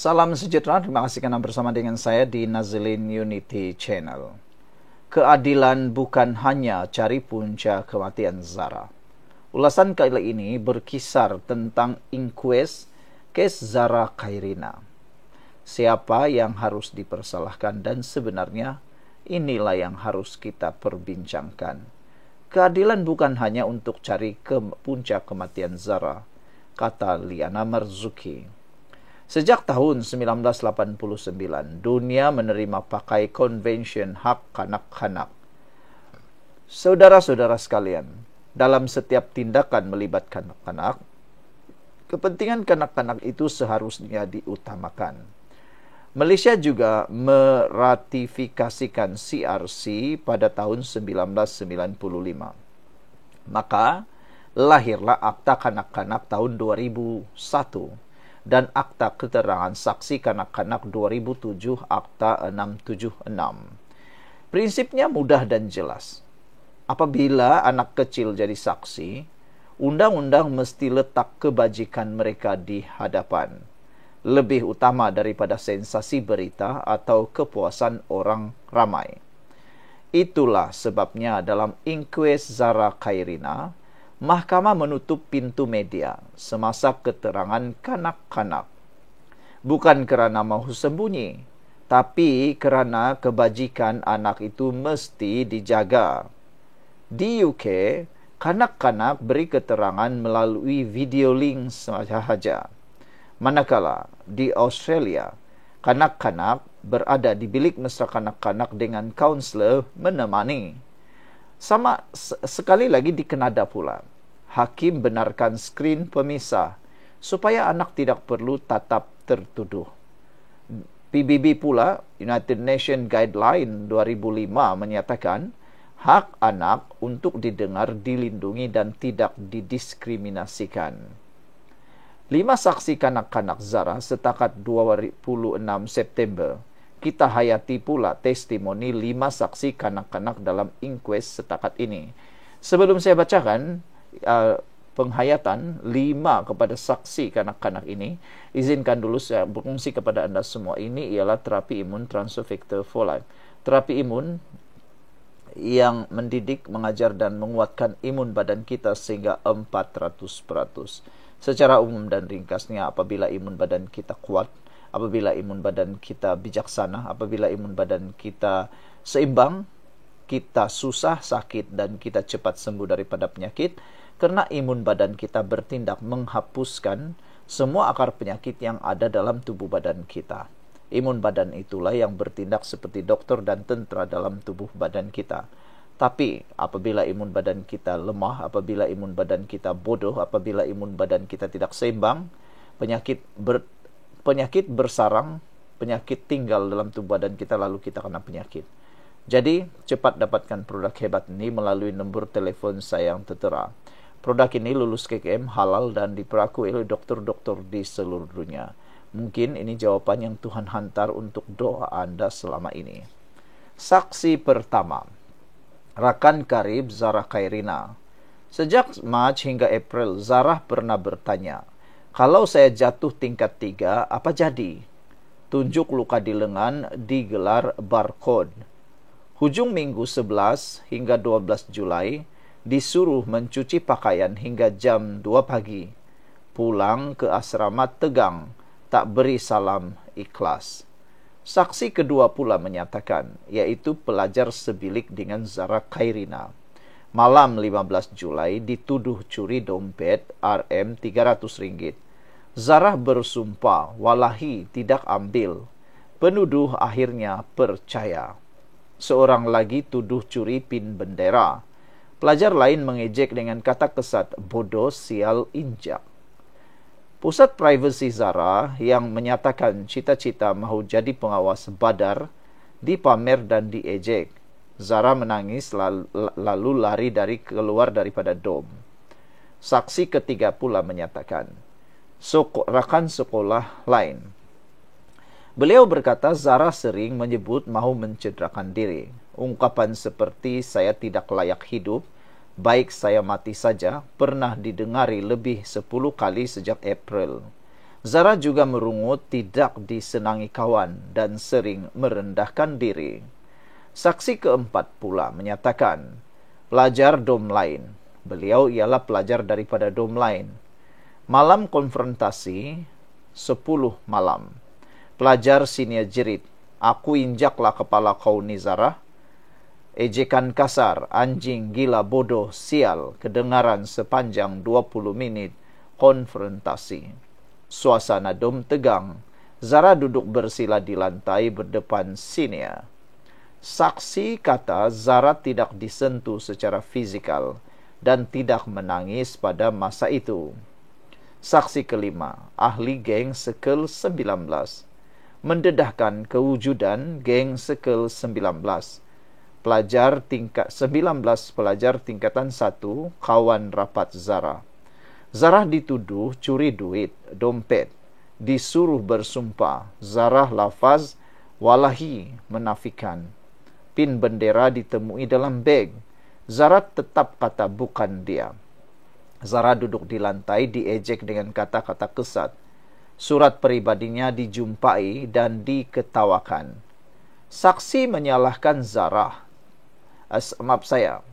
Salam sejahtera, terima kasih karena bersama dengan saya di Nazilin Unity Channel. Keadilan bukan hanya cari punca kematian Zara. Ulasan kali ini berkisar tentang inquest kes Zara Khairina. Siapa yang harus dipersalahkan dan sebenarnya inilah yang harus kita perbincangkan. Keadilan bukan hanya untuk cari punca kematian Zara, kata Liana Marzuki. Sejak tahun 1989, dunia menerima pakai Convention Hak Kanak-Kanak. Saudara-saudara sekalian, dalam setiap tindakan melibatkan kanak-kanak, kepentingan kanak-kanak itu seharusnya diutamakan. Malaysia juga meratifikasikan CRC pada tahun 1995. Maka, lahirlah Akta Kanak-Kanak tahun 2001. Dan Akta Keterangan Saksi Kanak-Kanak 2007 Akta 676. Prinsipnya mudah dan jelas. Apabila anak kecil jadi saksi, undang-undang mesti letak kebajikan mereka di hadapan, lebih utama daripada sensasi berita atau kepuasan orang ramai. Itulah sebabnya dalam inquest Zara Khairina, Mahkamah menutup pintu media semasa keterangan kanak-kanak. Bukan kerana mahu sembunyi, tapi kerana kebajikan anak itu mesti dijaga. Di UK, kanak-kanak beri keterangan melalui video link sahaja. Manakala di Australia, kanak-kanak berada di bilik mesra kanak-kanak dengan kaunselor menemani. Sama sekali lagi di Kanada pula, hakim benarkan skrin pemisah supaya anak tidak perlu tatap tertuduh. PBB pula, United Nations Guideline 2005 menyatakan hak anak untuk didengar, dilindungi dan tidak didiskriminasikan. 5 saksi kanak-kanak Zara setakat 26 September. Kita hayati pula testimoni 5 saksi kanak-kanak dalam inquest setakat ini. Sebelum saya bacakan penghayatan 5 kepada saksi kanak-kanak ini, izinkan dulu saya berkongsi kepada anda semua. Ini ialah terapi imun Transfer Factor for Life. Terapi imun yang mendidik, mengajar dan menguatkan imun badan kita sehingga 400%. Secara umum dan ringkasnya, apabila imun badan kita kuat, apabila imun badan kita bijaksana, apabila imun badan kita seimbang, kita susah sakit dan kita cepat sembuh daripada penyakit, kerana imun badan kita bertindak menghapuskan semua akar penyakit yang ada dalam tubuh badan kita. Imun badan itulah yang bertindak seperti doktor dan tentera dalam tubuh badan kita. Tapi apabila imun badan kita lemah, apabila imun badan kita bodoh, apabila imun badan kita tidak seimbang, penyakit bersarang, penyakit tinggal dalam tubuh badan kita, lalu kita kena penyakit. Jadi, cepat dapatkan produk hebat ini melalui nombor telefon saya yang tertera. Produk ini lulus KKM, halal dan diperakui oleh dokter-dokter di seluruh dunia. Mungkin ini jawapan yang Tuhan hantar untuk doa anda selama ini. Saksi pertama, rakan karib Zara Khairina. Sejak Mac hingga April, Zara pernah bertanya, kalau saya jatuh tingkat 3, apa jadi? Tunjuk luka di lengan digelar barcode. Hujung minggu 11 hingga 12 Julai, disuruh mencuci pakaian hingga jam 2 pagi. Pulang ke asrama tegang, tak beri salam ikhlas. Saksi kedua pula menyatakan, iaitu pelajar sebilik dengan Zara Khairina. Malam 15 Julai dituduh curi dompet Rm300. Zara bersumpah, wallahi tidak ambil. Penuduh akhirnya percaya. Seorang lagi tuduh curi pin bendera. Pelajar lain mengejek dengan kata kesat, bodoh, sial, injak. Pusat privasi Zara yang menyatakan cita-cita mahu jadi pengawas badar dipamer dan diejek. Zara menangis lalu lari keluar daripada dom. Saksi ketiga pula menyatakan, rakan sekolah lain. Beliau berkata Zara sering menyebut mahu mencederakan diri. Ungkapan seperti saya tidak layak hidup, baik saya mati saja, pernah didengari lebih 10 kali sejak April. Zara juga merungut tidak disenangi kawan dan sering merendahkan diri. Saksi keempat pula menyatakan, pelajar dom lain. Beliau ialah pelajar daripada dom lain. Malam konfrontasi, 10 malam. Pelajar senior jerit, aku injaklah kepala kau ni Zara. Ejekan kasar, anjing, gila, bodoh, sial, kedengaran sepanjang 20 menit konfrontasi. Suasana dom tegang. Zara duduk bersila di lantai berdepan senior. Saksi kata Zara tidak disentuh secara fizikal dan tidak menangis pada masa itu. Saksi kelima, ahli geng Sekel 19, mendedahkan kewujudan geng Sekel 19. Pelajar tingkat 19 pelajar tingkatan 1 kawan rapat Zara. Zara dituduh curi duit, dompet, disuruh bersumpah. Zara lafaz wallahi menafikan. Pin bendera ditemui dalam beg. Zara tetap kata bukan dia. Zara duduk di lantai diejek dengan kata-kata kesat. Surat peribadinya dijumpai dan diketawakan. Saksi menyalahkan Zara.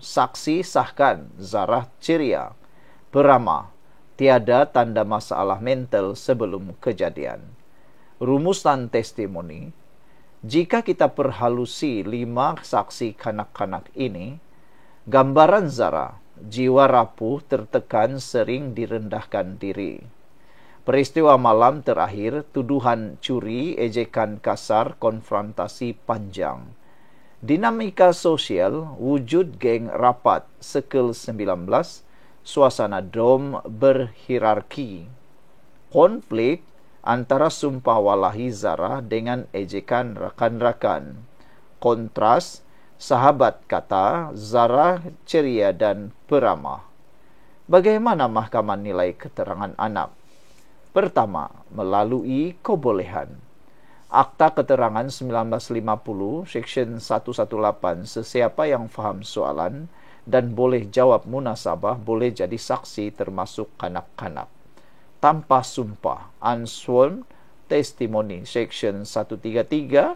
Saksi sahkan Zara ceria, beramah, tiada tanda masalah mental sebelum kejadian. Rumusan testimoni, jika kita perhalusi 5 saksi kanak-kanak ini, gambaran Zara, jiwa rapuh, tertekan, sering direndahkan diri. Peristiwa malam terakhir, tuduhan curi, ejekan kasar, konfrontasi panjang. Dinamika sosial, wujud geng rapat, Sekel 19, suasana dom berhierarki. Konflik antara sumpah wallahi Zara dengan ejekan rakan-rakan. Kontras, sahabat kata Zara ceria dan peramah. Bagaimana mahkamah nilai keterangan anak? Pertama, melalui kebolehan. Akta Keterangan 1950, Section 118, sesiapa yang faham soalan dan boleh jawab munasabah boleh jadi saksi termasuk kanak-kanak. Tanpa sumpah, unsworn testimony, Section 133,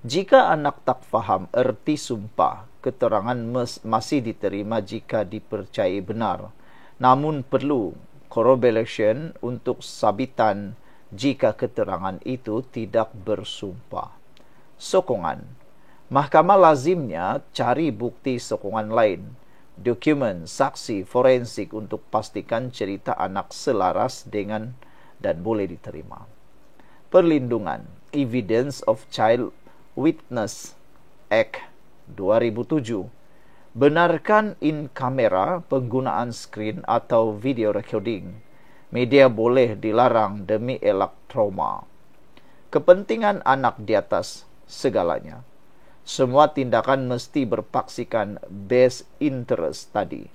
Jika anak tak faham erti sumpah, keterangan masih diterima jika dipercayai benar. Namun perlu corroboration untuk sabitan jika keterangan itu tidak bersumpah. Sokongan. Mahkamah lazimnya cari bukti sokongan lain, dokumen, saksi, forensik untuk pastikan cerita anak selaras dengan dan boleh diterima. Perlindungan. Evidence of Child Witness Act 2007. Benarkan in kamera penggunaan skrin atau video recording. Media boleh dilarang demi elak trauma. Kepentingan anak di atas segalanya. Semua tindakan mesti berpaksikan best interest tadi.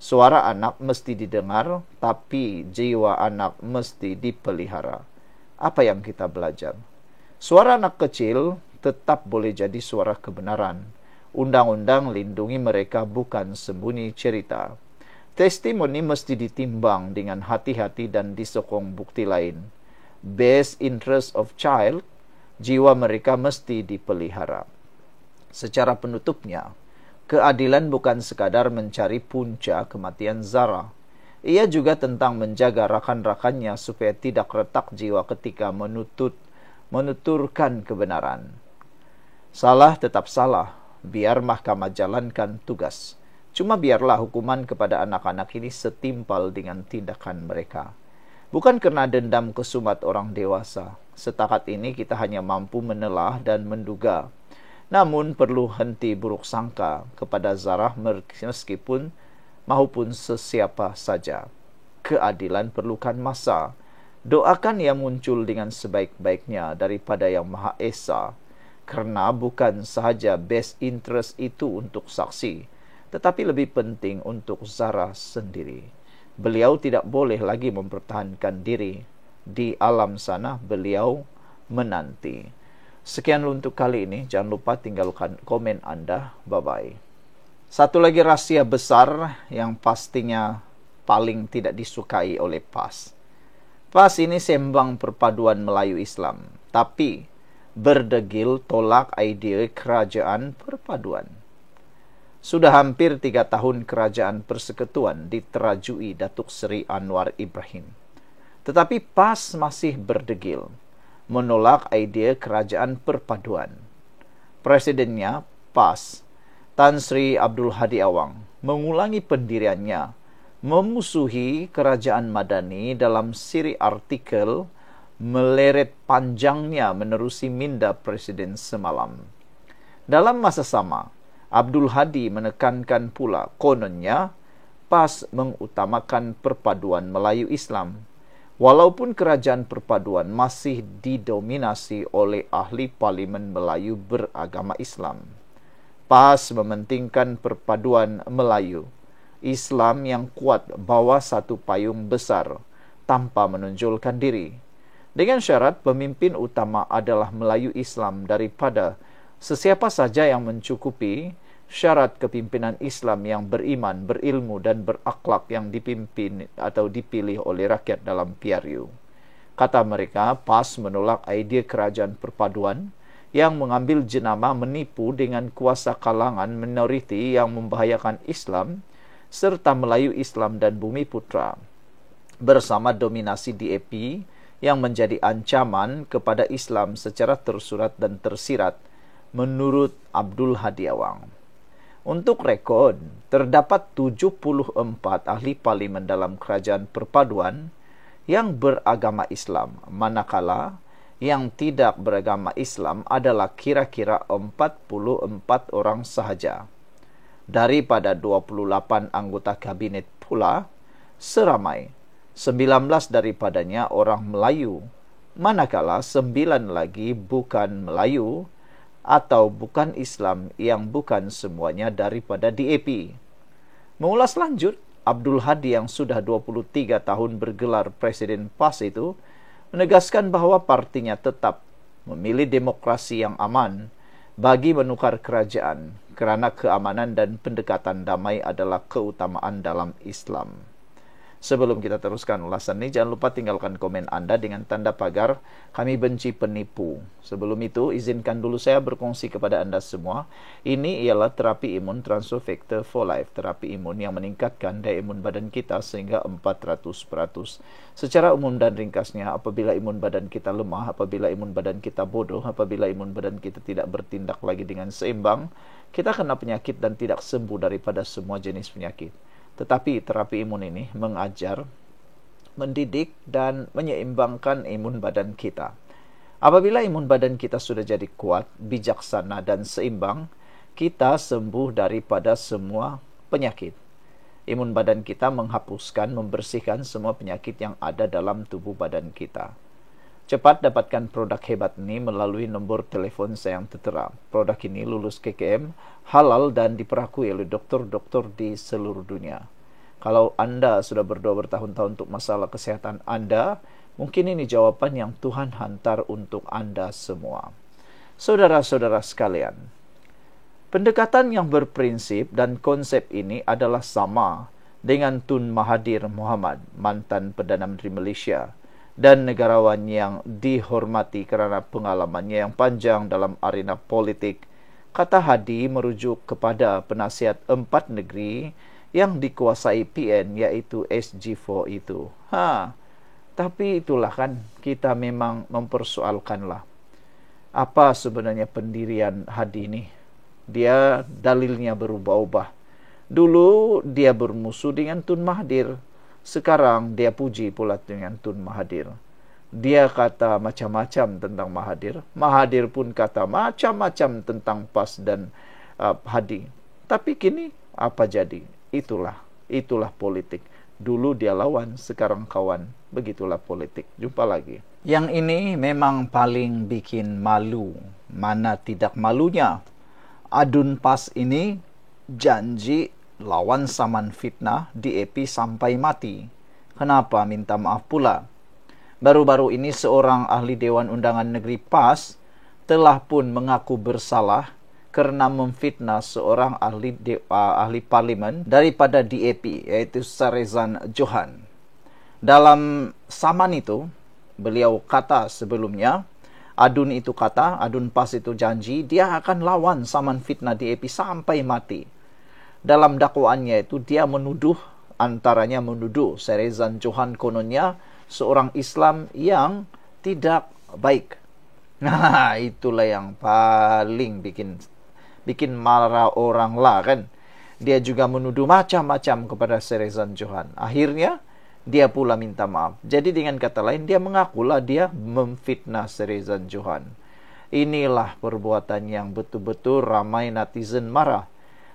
Suara anak mesti didengar, tapi jiwa anak mesti dipelihara. Apa yang kita belajar? Suara anak kecil tetap boleh jadi suara kebenaran. Undang-undang lindungi mereka, bukan sembunyi cerita. Testimoni mesti ditimbang dengan hati-hati dan disokong bukti lain. Best interest of child, jiwa mereka mesti dipelihara. Secara penutupnya, keadilan bukan sekadar mencari punca kematian Zara. Ia juga tentang menjaga rakan-rakannya supaya tidak retak jiwa ketika menuturkan kebenaran. Salah tetap salah, biar mahkamah jalankan tugas. Cuma biarlah hukuman kepada anak-anak ini setimpal dengan tindakan mereka. Bukan karena dendam kesumat orang dewasa. Setakat ini kita hanya mampu menelah dan menduga. Namun perlu henti buruk sangka kepada Zara meskipun maupun sesiapa saja. Keadilan perlukan masa. Doakan ia muncul dengan sebaik-baiknya daripada Yang Maha Esa. Karena bukan sahaja best interest itu untuk saksi, tetapi lebih penting untuk Zara sendiri. Beliau tidak boleh lagi mempertahankan diri. Di alam sana beliau menanti. Sekian untuk kali ini. Jangan lupa tinggalkan komen Anda. Bye-bye. Satu lagi rahasia besar yang pastinya paling tidak disukai oleh PAS. PAS ini sembang perpaduan Melayu Islam, tapi berdegil tolak ide kerajaan perpaduan. Sudah hampir 3 tahun kerajaan persekutuan diterajui Datuk Seri Anwar Ibrahim. Tetapi PAS masih berdegil menolak ide kerajaan perpaduan. Presidennya, PAS, Tan Sri Abdul Hadi Awang, mengulangi pendiriannya memusuhi kerajaan Madani dalam siri artikel meleret panjangnya menerusi minda Presiden semalam. Dalam masa sama, Abdul Hadi menekankan pula kononnya PAS mengutamakan perpaduan Melayu Islam, walaupun kerajaan perpaduan masih didominasi oleh ahli parlimen Melayu beragama Islam. PAS mementingkan perpaduan Melayu Islam yang kuat bawah satu payung besar tanpa menonjolkan diri, dengan syarat pemimpin utama adalah Melayu Islam daripada sesiapa saja yang mencukupi syarat kepimpinan Islam yang beriman, berilmu dan berakhlak yang dipimpin atau dipilih oleh rakyat dalam PRU. Kata mereka, PAS menolak ide kerajaan perpaduan yang mengambil jenama menipu dengan kuasa kalangan minoriti yang membahayakan Islam serta Melayu Islam dan Bumi Putra, bersama dominasi DAP yang menjadi ancaman kepada Islam secara tersurat dan tersirat, menurut Abdul Hadi Awang. Untuk rekod, terdapat 74 ahli parlimen dalam kerajaan perpaduan yang beragama Islam, manakala yang tidak beragama Islam adalah kira-kira 44 orang sahaja. Daripada 28 anggota kabinet pula, seramai 19 daripadanya orang Melayu, manakala 9 lagi bukan Melayu atau bukan Islam yang bukan semuanya daripada DAP. Mengulas lanjut, Abdul Hadi yang sudah 23 tahun bergelar Presiden PAS itu menegaskan bahawa partinya tetap memilih demokrasi yang aman bagi menukar kerajaan kerana keamanan dan pendekatan damai adalah keutamaan dalam Islam. Sebelum kita teruskan ulasan ini, jangan lupa tinggalkan komen Anda dengan tanda pagar "Kami benci penipu". Sebelum itu, izinkan dulu saya berkongsi kepada Anda semua. Ini ialah terapi imun Transfer Factor for Life, terapi imun yang meningkatkan daya imun badan kita sehingga 400%. Secara umum dan ringkasnya, apabila imun badan kita lemah, apabila imun badan kita bodoh, apabila imun badan kita tidak bertindak lagi dengan seimbang, kita kena penyakit dan tidak sembuh daripada semua jenis penyakit. Tetapi terapi imun ini mengajar, mendidik dan menyeimbangkan imun badan kita. Apabila imun badan kita sudah jadi kuat, bijaksana dan seimbang, kita sembuh daripada semua penyakit. Imun badan kita menghapuskan, membersihkan semua penyakit yang ada dalam tubuh badan kita. Cepat dapatkan produk hebat ini melalui nombor telefon saya yang tertera. Produk ini lulus KKM, halal dan diperakui oleh doktor-doktor di seluruh dunia. Kalau Anda sudah berdoa bertahun-tahun untuk masalah kesehatan Anda, mungkin ini jawaban yang Tuhan hantar untuk Anda semua. Saudara-saudara sekalian, pendekatan yang berprinsip dan konsep ini adalah sama dengan Tun Mahathir Mohamad, mantan Perdana Menteri Malaysia, dan negarawan yang dihormati kerana pengalamannya yang panjang dalam arena politik. Kata Hadi merujuk kepada penasihat 4 negeri yang dikuasai PN, iaitu SG4 itu. Tapi itulah kan, kita memang mempersoalkanlah apa sebenarnya pendirian Hadi ini. Dia dalilnya berubah-ubah. Dulu dia bermusuh dengan Tun Mahathir, sekarang dia puji pula dengan Tun Mahathir. Dia kata macam-macam tentang Mahathir. Mahathir pun kata macam-macam tentang PAS dan Hadi. Tapi kini apa jadi? Itulah politik. Dulu dia lawan, sekarang kawan. Begitulah politik. Jumpa lagi. Yang ini memang paling bikin malu. Mana tidak malunya. Adun PAS ini janji lawan saman fitnah DAP sampai mati. Kenapa minta maaf pula? Baru-baru ini seorang ahli Dewan Undangan Negeri PAS telah pun mengaku bersalah kerana memfitnah seorang ahli parlimen daripada DAP, iaitu Sarezan Johan. Dalam Saman itu, beliau kata sebelumnya, Adun itu kata, Adun Pas itu janji, dia akan lawan Saman fitnah DAP sampai mati. Dalam dakwaannya itu, dia menuduh, antaranya menuduh Serezan Johan kononnya seorang Islam yang tidak baik. Nah, itulah yang paling bikin marah orang lah kan. Dia juga menuduh macam-macam kepada Serezan Johan. Akhirnya, dia pula minta maaf. Jadi dengan kata lain, dia mengakulah dia memfitnah Serezan Johan. Inilah perbuatan yang betul-betul ramai netizen marah.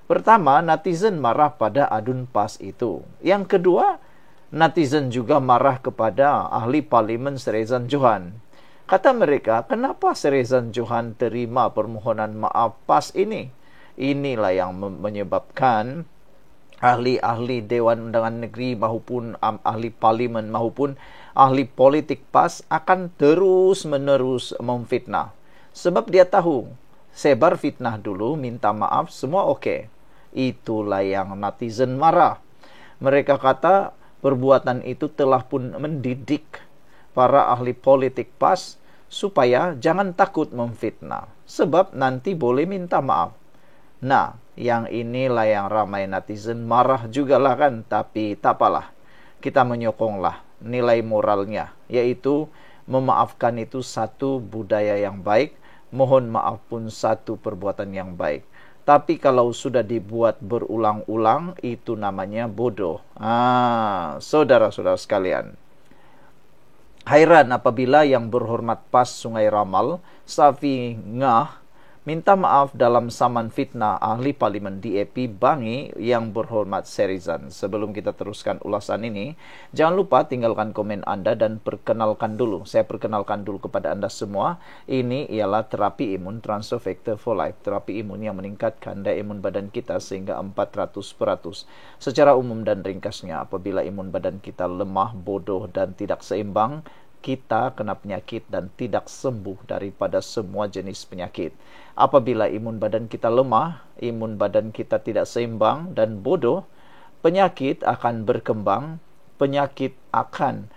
Pertama, netizen marah pada Adun Pas itu. Yang kedua, netizen juga marah kepada ahli parlimen Serezan Johan. Kata mereka, kenapa Serezan Johan terima permohonan maaf Pas ini? Inilah yang menyebabkan ahli-ahli Dewan Undangan Negeri maupun ahli parlimen maupun ahli politik PAS akan terus-menerus memfitnah. Sebab dia tahu, sebar fitnah dulu, minta maaf, semua okey. Itulah yang netizen marah. Mereka kata perbuatan itu telah pun mendidik para ahli politik PAS supaya jangan takut memfitnah. Sebab nanti boleh minta maaf. Nah, yang inilah yang ramai netizen marah jugalah kan. Tapi tak apalah, kita menyokonglah nilai moralnya, yaitu memaafkan itu satu budaya yang baik, mohon maaf pun satu perbuatan yang baik. Tapi kalau sudah dibuat berulang-ulang, itu namanya bodoh. Saudara-saudara sekalian, hairan apabila yang berhormat PAS Sungai Ramal, Safi Ngah, minta maaf dalam saman fitnah ahli parlimen DAP Bangi yang berhormat Serezan. Sebelum kita teruskan ulasan ini, jangan lupa tinggalkan komen Anda dan perkenalkan dulu. Saya perkenalkan dulu kepada Anda semua. Ini ialah terapi imun Transfer Factor for Life. Terapi imun yang meningkatkan daya imun badan kita sehingga 400%. Secara umum dan ringkasnya, apabila imun badan kita lemah, bodoh dan tidak seimbang, kita kena penyakit dan tidak sembuh daripada semua jenis penyakit. Apabila imun badan kita lemah, imun badan kita tidak seimbang dan bodoh, penyakit akan berkembang, penyakit akan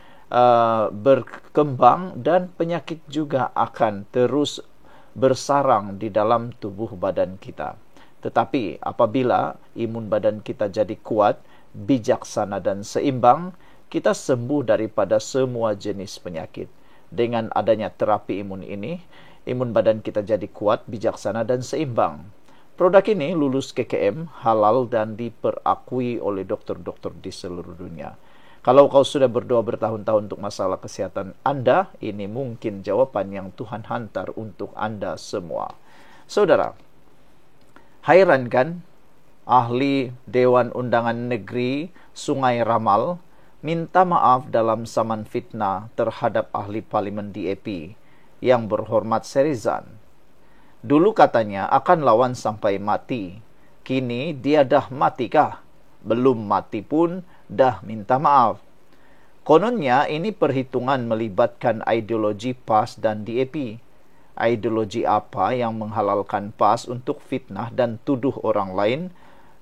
berkembang dan penyakit juga akan terus bersarang di dalam tubuh badan kita. Tetapi apabila imun badan kita jadi kuat, bijaksana dan seimbang, kita sembuh daripada semua jenis penyakit. Dengan adanya terapi imun ini, imun badan kita jadi kuat, bijaksana dan seimbang. Produk ini lulus KKM, halal dan diperakui oleh dokter-dokter di seluruh dunia. Kalau kau sudah berdoa bertahun-tahun untuk masalah kesehatan Anda, ini mungkin jawaban yang Tuhan hantar untuk Anda semua. Saudara, hairan kan? Ahli Dewan Undangan Negeri Sungai Ramal minta maaf dalam saman fitnah terhadap ahli parlimen DAP yang berhormat Serezan. Dulu katanya akan lawan sampai mati. Kini dia dah matikah? Belum mati pun dah minta maaf. Kononnya ini perhitungan melibatkan ideologi PAS dan DAP. Ideologi apa yang menghalalkan PAS untuk fitnah dan tuduh orang lain,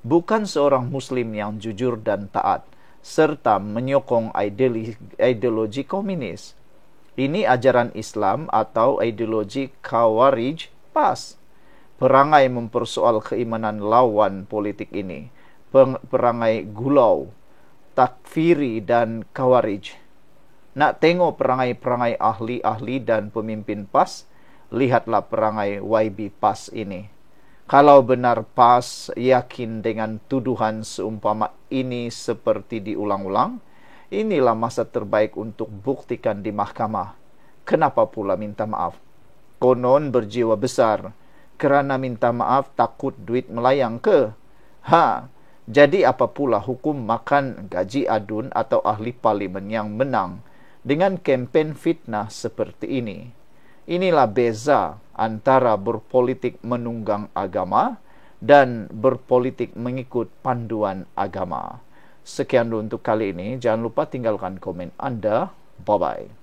bukan seorang Muslim yang jujur dan taat, serta menyokong ideologi komunis. Ini ajaran Islam atau ideologi Khawarij PAS. Perangai mempersoal keimanan lawan politik ini. Perangai gulau, takfiri dan Khawarij. Nak tengok perangai-perangai ahli-ahli dan pemimpin PAS? Lihatlah perangai YB PAS ini. Kalau benar PAS yakin dengan tuduhan seumpama ini seperti diulang-ulang, inilah masa terbaik untuk buktikan di mahkamah. Kenapa pula minta maaf? Konon berjiwa besar. Kerana minta maaf takut duit melayang ke? Jadi apa pula hukum makan gaji adun atau ahli parlimen yang menang dengan kempen fitnah seperti ini? Inilah beza antara berpolitik menunggang agama dan berpolitik mengikut panduan agama. Sekian dulu untuk kali ini. Jangan lupa tinggalkan komen Anda. Bye-bye.